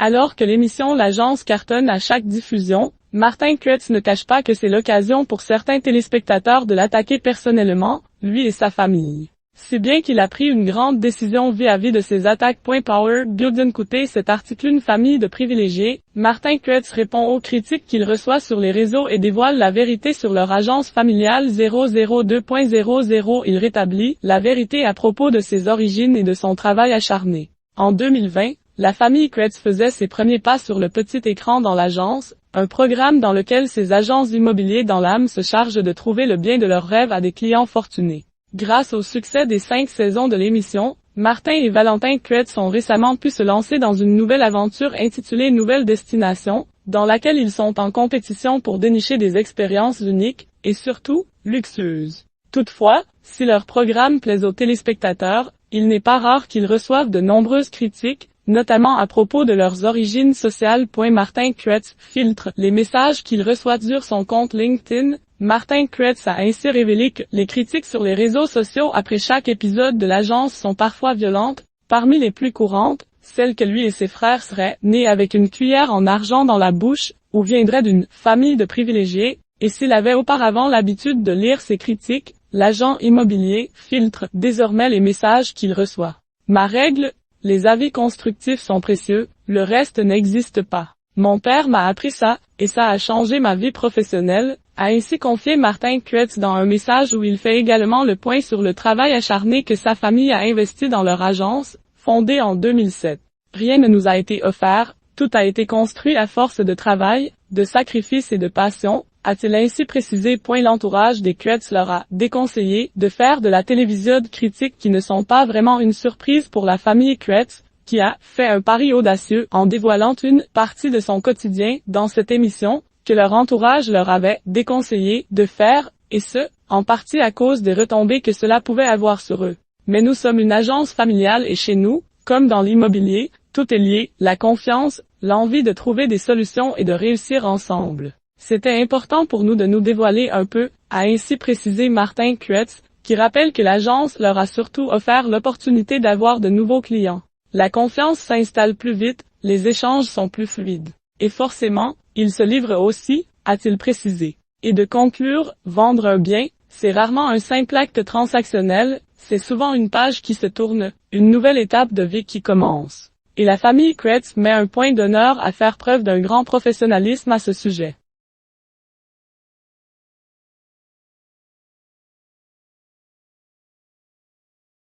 Alors que l'émission L'Agence cartonne à chaque diffusion, Martin Kretz ne cache pas que c'est l'occasion pour certains téléspectateurs de l'attaquer personnellement, lui et sa famille. Si bien qu'il a pris une grande décision vis-à-vis de ces attaques. Power Building. Écoutez cet article. Une famille de privilégiés, Martin Kretz répond aux critiques qu'il reçoit sur les réseaux et dévoile la vérité sur leur agence familiale 002.00. Il rétablit la vérité à propos de ses origines et de son travail acharné. En 2020, la famille Kretz faisait ses premiers pas sur le petit écran dans l'agence, un programme dans lequel ces agents immobiliers dans l'âme se chargent de trouver le bien de leurs rêves à des clients fortunés. Grâce au succès des 5 saisons de l'émission, Martin et Valentin Kretz ont récemment pu se lancer dans une nouvelle aventure intitulée Nouvelle Destination, dans laquelle ils sont en compétition pour dénicher des expériences uniques, et surtout, luxueuses. Toutefois, si leur programme plaît aux téléspectateurs, il n'est pas rare qu'ils reçoivent de nombreuses critiques, notamment à propos de leurs origines sociales. Martin Kretz filtre les messages qu'il reçoit sur son compte LinkedIn. Martin Kretz a ainsi révélé que les critiques sur les réseaux sociaux après chaque épisode de l'agence sont parfois violentes. Parmi les plus courantes, celles que lui et ses frères seraient nés avec une cuillère en argent dans la bouche, ou viendraient d'une famille de privilégiés, et s'il avait auparavant l'habitude de lire ces critiques, l'agent immobilier filtre désormais les messages qu'il reçoit. Ma règle, les avis constructifs sont précieux, le reste n'existe pas. Mon père m'a appris ça, et ça a changé ma vie professionnelle, a ainsi confié Martin Kretz dans un message où il fait également le point sur le travail acharné que sa famille a investi dans leur agence, fondée en 2007. Rien ne nous a été offert, tout a été construit à force de travail, de sacrifice et de passion, a-t-il ainsi précisé. L'entourage des Kretz leur a déconseillé de faire de la télévision critiques qui ne sont pas vraiment une surprise pour la famille Kretz, qui a fait un pari audacieux en dévoilant une partie de son quotidien dans cette émission, que leur entourage leur avait déconseillé de faire, et ce, en partie à cause des retombées que cela pouvait avoir sur eux. Mais nous sommes une agence familiale et chez nous, comme dans l'immobilier, tout est lié, la confiance, l'envie de trouver des solutions et de réussir ensemble. C'était important pour nous de nous dévoiler un peu, a ainsi précisé Martin Kretz, qui rappelle que l'agence leur a surtout offert l'opportunité d'avoir de nouveaux clients. La confiance s'installe plus vite, les échanges sont plus fluides. Et forcément, ils se livrent aussi, a-t-il précisé. Et de conclure, vendre un bien, c'est rarement un simple acte transactionnel, c'est souvent une page qui se tourne, une nouvelle étape de vie qui commence. Et la famille Kretz met un point d'honneur à faire preuve d'un grand professionnalisme à ce sujet.